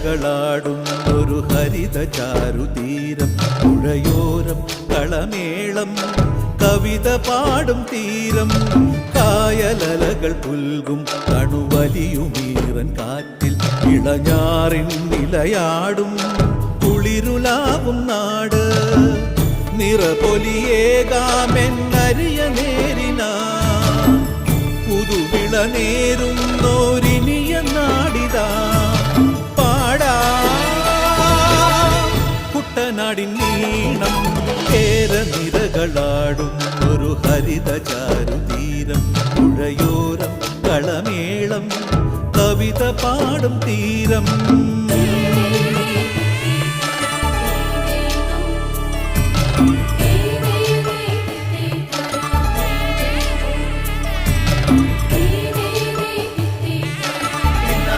നിരകളാടും ഒരു ഹരിത ചാരുതീരം, പുഴയോരം കളമേളം കവിത പാടും തീരം, കായലലകൾ പുൽകും കണുവലിയുമീറൻ കാറ്റിൽ ഇളഞ്ഞാറിൻ നിലയാടും കുളിരുലാവും നാട്. നിറപൊലിയേകാമെന്നരിയ നേരിന പുതുവിള നേരുന്നോരിനിയ നാടിതാ പാടാ. കുട്ടനാടിൻ നീണം കേര നിരകളാടും ഒരു ഹരിത ചാരുതീരം, പുഴയോരം കളമേളം കവിത പാടും തീരം.